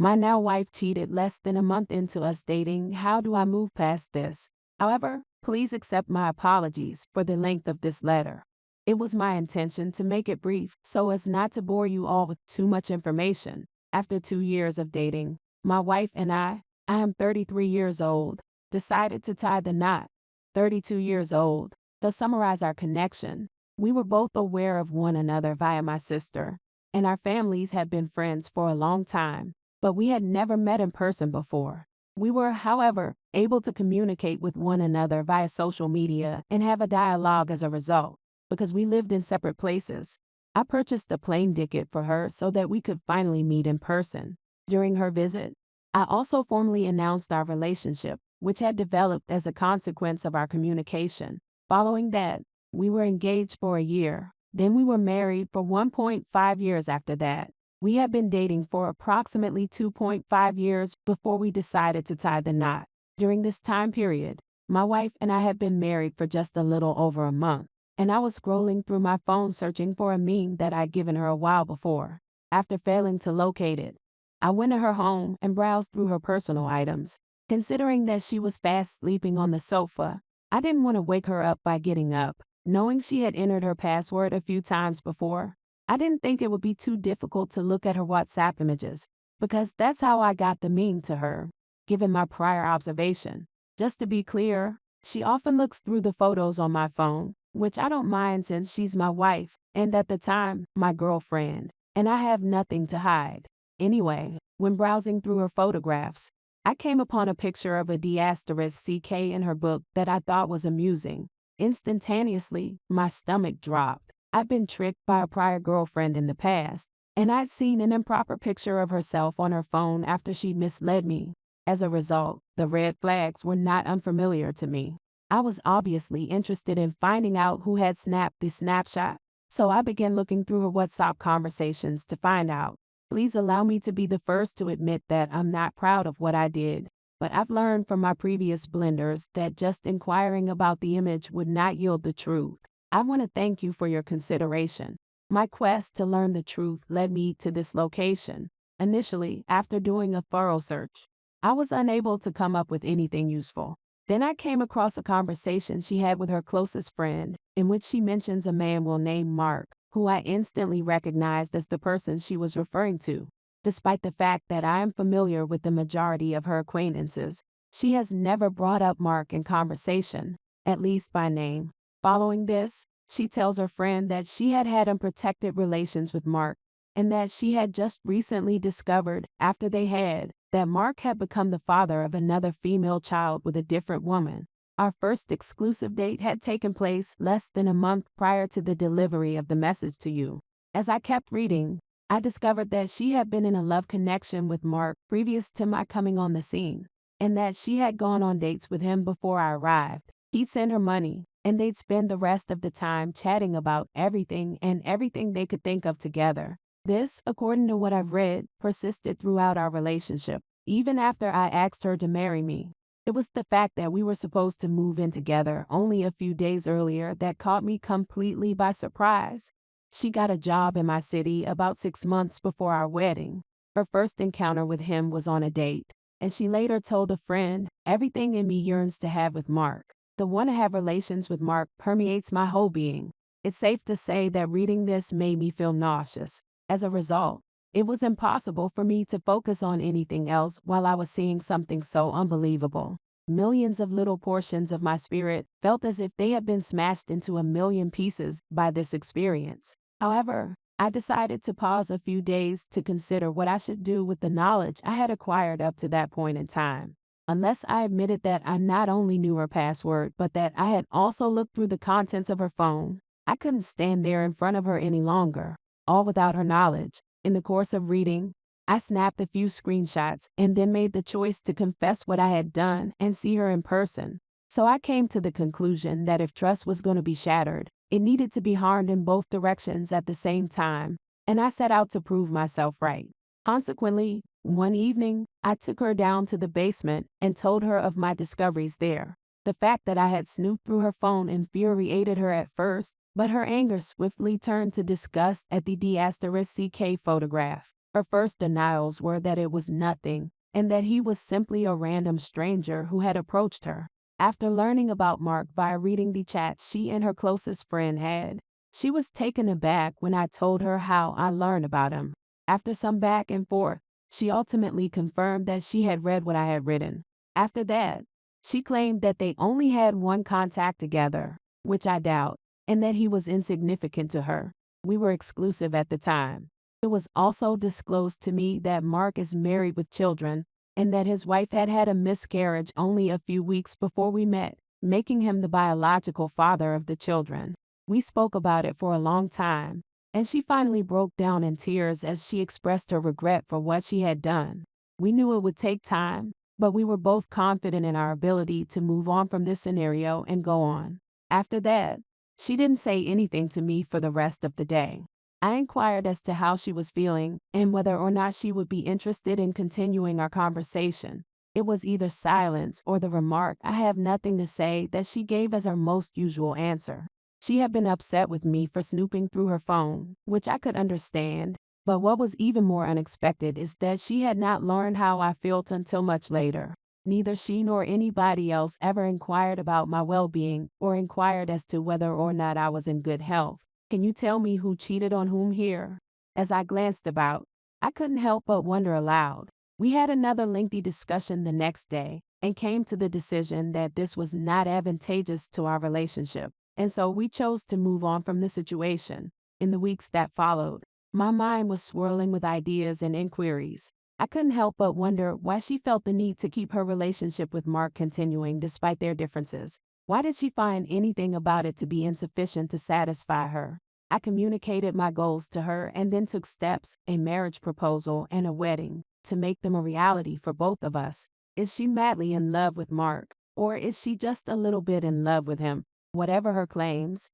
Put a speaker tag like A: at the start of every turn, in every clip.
A: My now wife cheated less than a month into us dating. How do I move past this? However, please accept my apologies for the length of this letter. It was my intention to make it brief so as not to bore you all with too much information. After 2 years of dating, my wife and I am 33 years old, decided to tie the knot. 32 years old. To summarize our connection, we were both aware of one another via my sister, and our families had been friends for a long time, but we had never met in person before. We were, however, able to communicate with one another via social media and have a dialogue as a result, because we lived in separate places. I purchased a plane ticket for her so that we could finally meet in person. During her visit, I also formally announced our relationship, which had developed as a consequence of our communication. Following that, we were engaged for a year. Then we were married for 1.5 years after that. We had been dating for approximately 2.5 years before we decided to tie the knot. During this time period, my wife and I had been married for just a little over a month, and I was scrolling through my phone searching for a meme that I'd given her a while before. After failing to locate it, I went to her home and browsed through her personal items. Considering that she was fast sleeping on the sofa, I didn't want to wake her up by getting up. Knowing she had entered her password a few times before, I didn't think it would be too difficult to look at her WhatsApp images, because that's how I got the meme to her, given my prior observation. Just to be clear, she often looks through the photos on my phone, which I don't mind since she's my wife, and at the time, my girlfriend, and I have nothing to hide. Anyway, when browsing through her photographs, I came upon a picture of a D***ck in her book that I thought was amusing. Instantaneously, my stomach dropped. I'd been tricked by a prior girlfriend in the past, and I'd seen an improper picture of herself on her phone after she misled me. As a result, the red flags were not unfamiliar to me. I was obviously interested in finding out who had snapped the snapshot, so I began looking through her WhatsApp conversations to find out. Please allow me to be the first to admit that I'm not proud of what I did, but I've learned from my previous blenders that just inquiring about the image would not yield the truth. I want to thank you for your consideration. My quest to learn the truth led me to this location. Initially, after doing a thorough search, I was unable to come up with anything useful. Then I came across a conversation she had with her closest friend, in which she mentions a man we'll name Mark, who I instantly recognized as the person she was referring to. Despite the fact that I am familiar with the majority of her acquaintances, she has never brought up Mark in conversation, at least by name. Following this, she tells her friend that she had had unprotected relations with Mark, and that she had just recently discovered, after they had, that Mark had become the father of another female child with a different woman. Our first exclusive date had taken place less than a month prior to the delivery of the message to you. As I kept reading, I discovered that she had been in a love connection with Mark previous to my coming on the scene, and that she had gone on dates with him before I arrived. He'd send her money, and they'd spend the rest of the time chatting about everything and everything they could think of together. This, according to what I've read, persisted throughout our relationship, even after I asked her to marry me. It was the fact that we were supposed to move in together only a few days earlier that caught me completely by surprise. She got a job in my city about 6 months before our wedding. Her first encounter with him was on a date, and she later told a friend, "Everything in me yearns to have with Mark. The want to have relations with Mark permeates my whole being." It's safe to say that reading this made me feel nauseous. As a result, it was impossible for me to focus on anything else while I was seeing something so unbelievable. Millions of little portions of my spirit felt as if they had been smashed into a million pieces by this experience. However, I decided to pause a few days to consider what I should do with the knowledge I had acquired up to that point in time. Unless I admitted that I not only knew her password but that I had also looked through the contents of her phone, I couldn't stand there in front of her any longer, all without her knowledge. In the course of reading, I snapped a few screenshots and then made the choice to confess what I had done and see her in person. So I came to the conclusion that if trust was going to be shattered, it needed to be harmed in both directions at the same time, and I set out to prove myself right. Consequently, one evening, I took her down to the basement and told her of my discoveries there. The fact that I had snooped through her phone infuriated her at first, but her anger swiftly turned to disgust at the D***ck photograph. Her first denials were that it was nothing, and that he was simply a random stranger who had approached her. After learning about Mark via reading the chats she and her closest friend had, she was taken aback when I told her how I learned about him. After some back and forth, she ultimately confirmed that she had read what I had written. After that, she claimed that they only had one contact together, which I doubt, and that he was insignificant to her. We were exclusive at the time. It was also disclosed to me that Mark is married with children, and that his wife had had a miscarriage only a few weeks before we met, making him the biological father of the children. We spoke about it for a long time, and she finally broke down in tears as she expressed her regret for what she had done. We knew it would take time, but we were both confident in our ability to move on from this scenario and go on. After that, she didn't say anything to me for the rest of the day. I inquired as to how she was feeling and whether or not she would be interested in continuing our conversation. It was either silence or the remark, "I have nothing to say," that she gave as her most usual answer. She had been upset with me for snooping through her phone, which I could understand, but what was even more unexpected is that she had not learned how I felt until much later. Neither she nor anybody else ever inquired about my well-being or inquired as to whether or not I was in good health. Can you tell me who cheated on whom here? As I glanced about, I couldn't help but wonder aloud. We had another lengthy discussion the next day and came to the decision that this was not advantageous to our relationship, and so we chose to move on from the situation. In the weeks that followed, my mind was swirling with ideas and inquiries. I couldn't help but wonder why she felt the need to keep her relationship with Mark continuing despite their differences. Why did she find anything about it to be insufficient to satisfy her? I communicated my goals to her and then took steps, a marriage proposal and a wedding, to make them a reality for both of us. Is she madly in love with Mark, or is she just a little bit in love with him? Whatever her claims,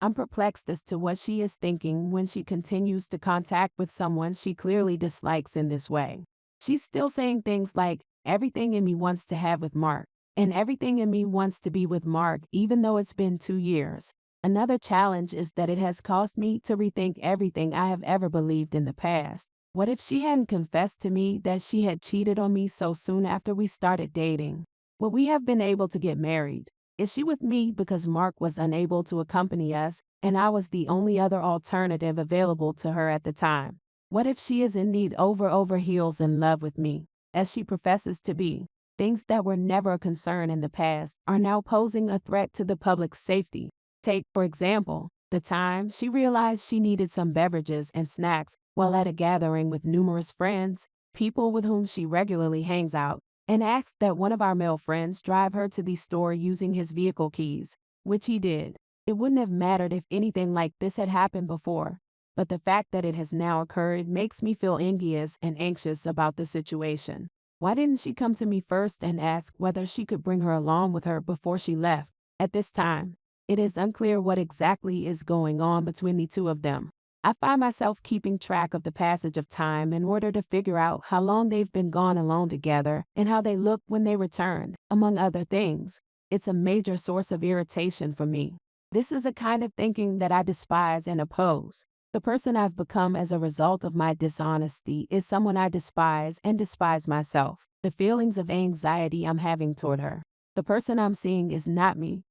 A: I'm perplexed as to what she is thinking when she continues to contact with someone she clearly dislikes in this way. She's still saying things like, "Everything in me wants to have with Mark," and "everything in me wants to be with Mark," even though it's been 2 years. Another challenge is that it has caused me to rethink everything I have ever believed in the past. What if she hadn't confessed to me that she had cheated on me so soon after we started dating? Would we have been able to get married? Is she with me because Mark was unable to accompany us, and I was the only other alternative available to her at the time? What if she is indeed over heels in love with me, as she professes to be? Things that were never a concern in the past are now posing a threat to the public's safety. Take, for example, the time she realized she needed some beverages and snacks while at a gathering with numerous friends, people with whom she regularly hangs out, and asked that one of our male friends drive her to the store using his vehicle keys, which he did. It wouldn't have mattered if anything like this had happened before, but the fact that it has now occurred makes me feel envious and anxious about the situation. Why didn't she come to me first and ask whether she could bring her along with her before she left? At this time, it is unclear what exactly is going on between the two of them. I find myself keeping track of the passage of time in order to figure out how long they've been gone alone together and how they look when they returned, among other things. It's a major source of irritation for me. This is a kind of thinking that I despise and oppose. The person I've become as a result of my dishonesty is someone I despise and despise myself. The feelings of anxiety I'm having toward her. The person I'm seeing is not me,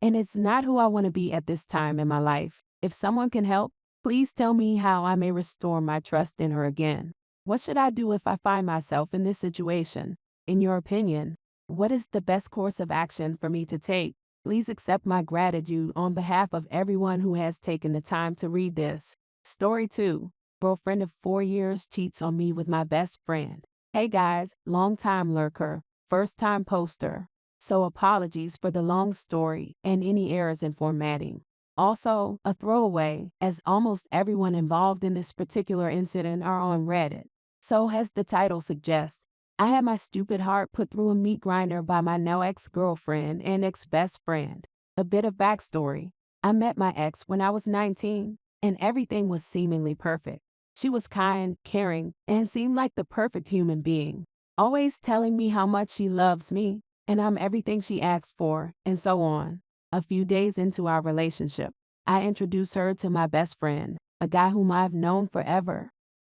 A: and it's not who I want to be at this time in my life. If someone can help, please tell me how I may restore my trust in her again. What should I do if I find myself in this situation? In your opinion, what is the best course of action for me to take? Please accept my gratitude on behalf of everyone who has taken the time to read this. Story 2. Girlfriend of 4 years cheats on me with my best friend. Hey guys, long time lurker, first time poster. So apologies for the long story and any errors in formatting. Also, a throwaway, as almost everyone involved in this particular incident are on Reddit. So as the title suggests, I had my stupid heart put through a meat grinder by my now ex-girlfriend and ex-best friend. A bit of backstory. I met my ex when I was 19, and everything was seemingly perfect. She was kind, caring, and seemed like the perfect human being, always telling me how much she loves me, and I'm everything she asks for, and so on. A few days into our relationship, I introduced her to my best friend, a guy whom I've known forever.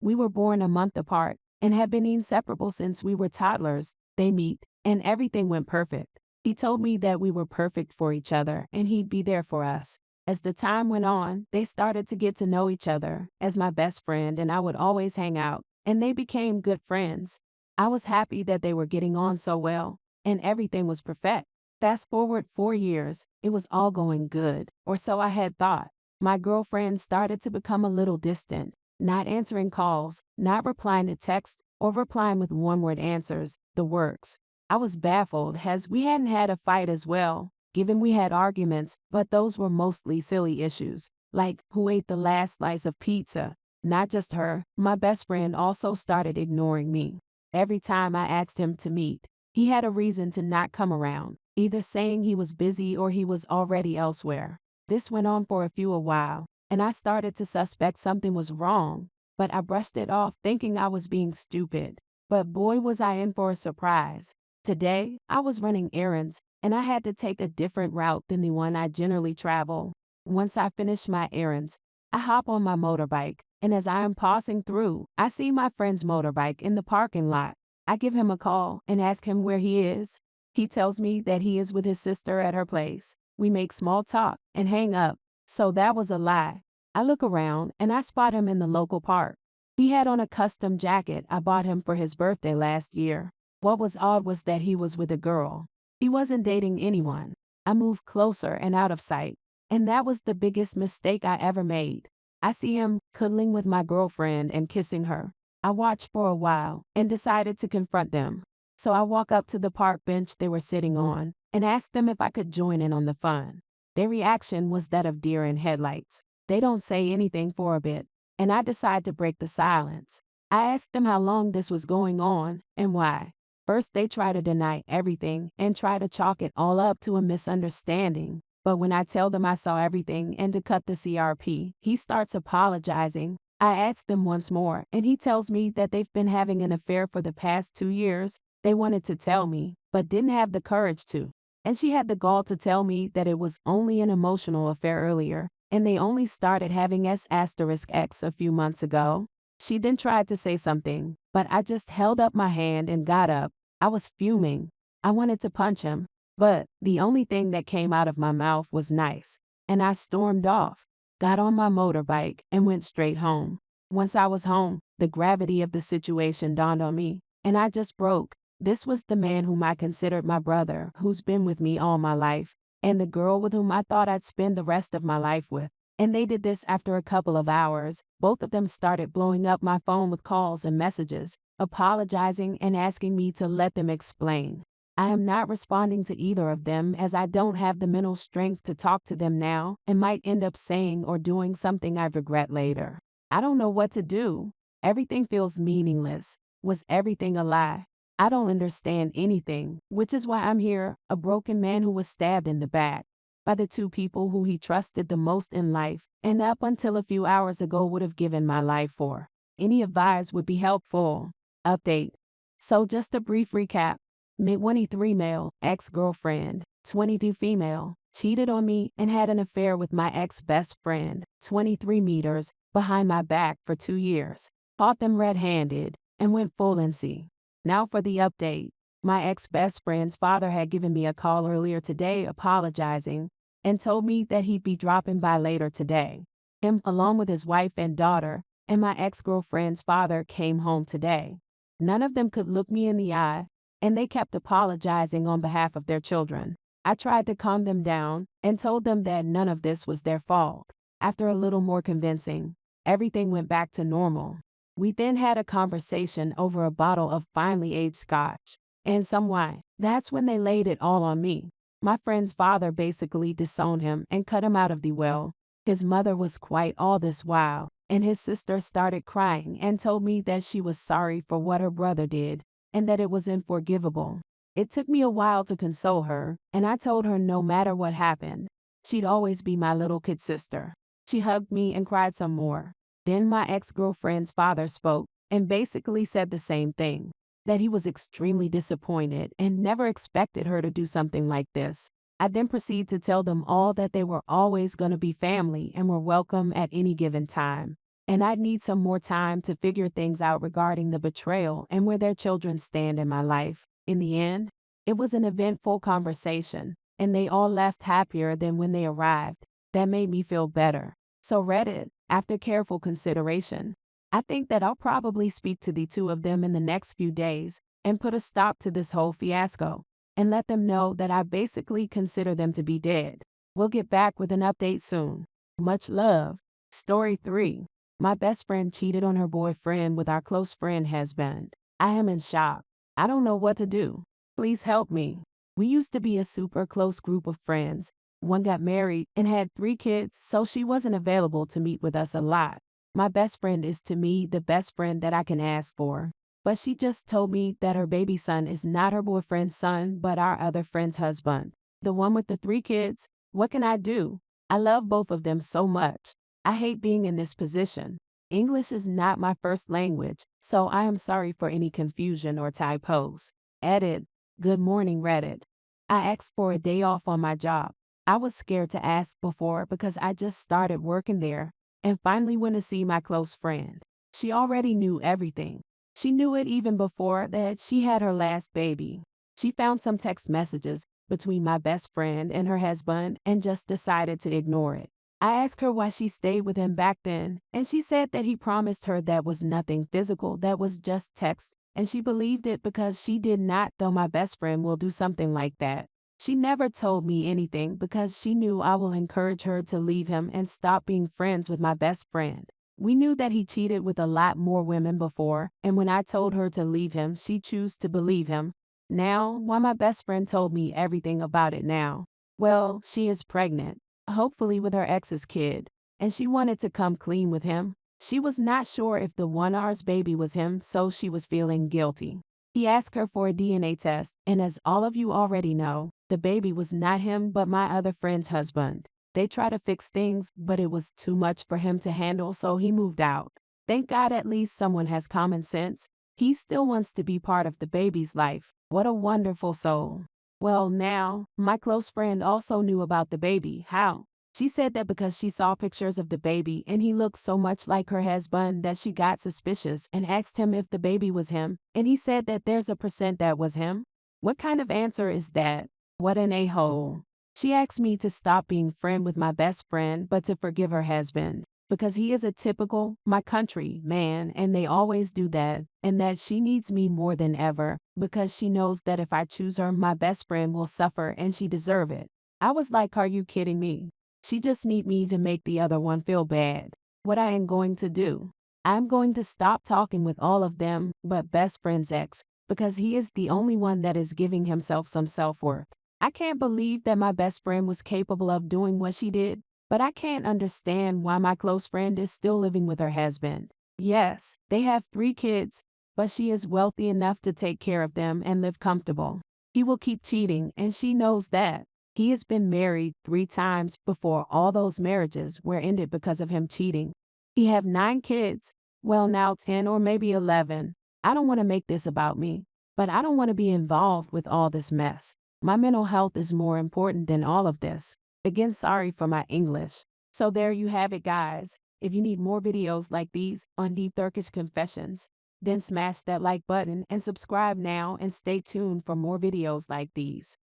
A: We were born a month apart and have been inseparable since we were toddlers. They meet, and everything went perfect. He told me that we were perfect for each other and he'd be there for us. As the time went on, they started to get to know each other as my best friend, and I would always hang out, and they became good friends. I was happy that they were getting on so well, and everything was perfect. Fast forward 4 years, it was all going good, or so I had thought. My girlfriend started to become a little distant, not answering calls, not replying to texts, or replying with one-word answers, the works. I was baffled as we hadn't had a fight as well, given we had arguments, but those were mostly silly issues, like who ate the last slice of pizza. Not just her, my best friend also started ignoring me. Every time I asked him to meet, he had a reason to not come around, either saying he was busy or he was already elsewhere. This went on for a while, and I started to suspect something was wrong, but I brushed it off thinking I was being stupid. But boy was I in for a surprise. Today, I was running errands, and I had to take a different route than the one I generally travel. Once I finish my errands, I hop on my motorbike, and as I am passing through, I see my friend's motorbike in the parking lot. I give him a call and ask him where he is. He tells me that he is with his sister at her place. We make small talk and hang up. So that was a lie. I look around and I spot him in the local park. He had on a custom jacket I bought him for his birthday last year. What was odd was that he was with a girl. He wasn't dating anyone. I moved closer and out of sight, and that was the biggest mistake I ever made. I see him cuddling with my girlfriend and kissing her. I watched for a while and decided to confront them. So I walk up to the park bench they were sitting on and asked them if I could join in on the fun. Their reaction was that of deer in headlights. They don't say anything for a bit, and I decide to break the silence. I asked them how long this was going on and why. First, they try to deny everything and try to chalk it all up to a misunderstanding. But when I tell them I saw everything and to cut the CRP, he starts apologizing. I ask them once more, and he tells me that they've been having an affair for the past 2 years. They wanted to tell me, but didn't have the courage to. And she had the gall to tell me that it was only an emotional affair earlier, and they only started having S*X a few months ago. She then tried to say something, but I just held up my hand and got up. I was fuming. I wanted to punch him, but the only thing that came out of my mouth was nice, and I stormed off, got on my motorbike, and went straight home. Once I was home, the gravity of the situation dawned on me, and I just broke. This was the man whom I considered my brother, who's been with me all my life, and the girl with whom I thought I'd spend the rest of my life with. And they did this after a couple of hours. Both of them started blowing up my phone with calls and messages, apologizing and asking me to let them explain. I am not responding to either of them as I don't have the mental strength to talk to them now and might end up saying or doing something I regret later. I don't know what to do. Everything feels meaningless. Was everything a lie? I don't understand anything, which is why I'm here, a broken man who was stabbed in the back by the two people who he trusted the most in life, and up until a few hours ago would have given my life for. Any advice would be helpful. Update. So just a brief recap. Mid-23 male, ex-girlfriend, 22 female, cheated on me and had an affair with my ex-best friend, 23 meters, behind my back for 2 years. Caught them red-handed, and went full NC. Now for the update. My ex-best friend's father had given me a call earlier today apologizing and told me that he'd be dropping by later today. Him, along with his wife and daughter, and my ex-girlfriend's father came home today. None of them could look me in the eye, and they kept apologizing on behalf of their children. I tried to calm them down and told them that none of this was their fault. After a little more convincing, everything went back to normal. We then had a conversation over a bottle of finely aged scotch and some wine. That's when they laid it all on me. My friend's father basically disowned him and cut him out of the will. His mother was quiet all this while, and his sister started crying and told me that she was sorry for what her brother did and that it was unforgivable. It took me a while to console her, and I told her no matter what happened, she'd always be my little kid sister. She hugged me and cried some more. Then my ex-girlfriend's father spoke and basically said the same thing, that he was extremely disappointed and never expected her to do something like this. I then proceeded to tell them all that they were always going to be family and were welcome at any given time. and I'd need some more time to figure things out regarding the betrayal and where their children stand in my life. In the end, it was an eventful conversation, and they all left happier than when they arrived. That made me feel better. So Reddit, after careful consideration, I think that I'll probably speak to the two of them in the next few days and put a stop to this whole fiasco and let them know that I basically consider them to be dead. We'll get back with an update soon. Much love. Story 3. My best friend cheated on her boyfriend with our close friend husband. I am in shock. I don't know what to do. Please help me. We used to be a super close group of friends. One got married and had 3 kids, so she wasn't available to meet with us a lot. My best friend is to me the best friend that I can ask for. But she just told me that her baby son is not her boyfriend's son, but our other friend's husband. The one with the 3 kids? What can I do? I love both of them so much. I hate being in this position. English is not my first language, so I am sorry for any confusion or typos. Edit. Good morning, Reddit. I asked for a day off on my job. I was scared to ask before because I just started working there and finally went to see my close friend. She already knew everything. She knew it even before that she had her last baby. She found some text messages between my best friend and her husband and just decided to ignore it. I asked her why she stayed with him back then, and she said that he promised her that was nothing physical, that was just text, and she believed it because she did not, though my best friend will do something like that. She never told me anything because she knew I will encourage her to leave him and stop being friends with my best friend. We knew that he cheated with a lot more women before, and when I told her to leave him, she chose to believe him. Now, why my best friend told me everything about it now? Well, she is pregnant, hopefully with her ex's kid, and she wanted to come clean with him. She was not sure if the ours baby was him, so she was feeling guilty. He asked her for a DNA test, and as all of you already know, the baby was not him but my other friend's husband. They tried to fix things, but it was too much for him to handle, so he moved out. Thank God at least someone has common sense. He still wants to be part of the baby's life. What a wonderful soul. Well, now, my close friend also knew about the baby. How? She said that because she saw pictures of the baby and he looked so much like her husband that she got suspicious and asked him if the baby was him, and he said that there's a % that was him. What kind of answer is that? What an a-hole. She asked me to stop being friend with my best friend but to forgive her husband, because he is a typical, my country, man, and they always do that, and that she needs me more than ever, because she knows that if I choose her, my best friend will suffer and she deserve it. I was like, are you kidding me? She just need me to make the other one feel bad. What I am going to do? I'm going to stop talking with all of them, but best friend's ex, because he is the only one that is giving himself some self-worth. I can't believe that my best friend was capable of doing what she did, but I can't understand why my close friend is still living with her husband. Yes, they have 3 kids, but she is wealthy enough to take care of them and live comfortable. He will keep cheating, and she knows that. He has been married 3 times before. All those marriages were ended because of him cheating. He have 9 kids, well now 10 or maybe 11. I don't want to make this about me, but I don't want to be involved with all this mess. My mental health is more important than all of this. Again, sorry for my English. So there you have it, guys. If you need more videos like these on Deep Turkish Confessions, then smash that like button and subscribe now and stay tuned for more videos like these.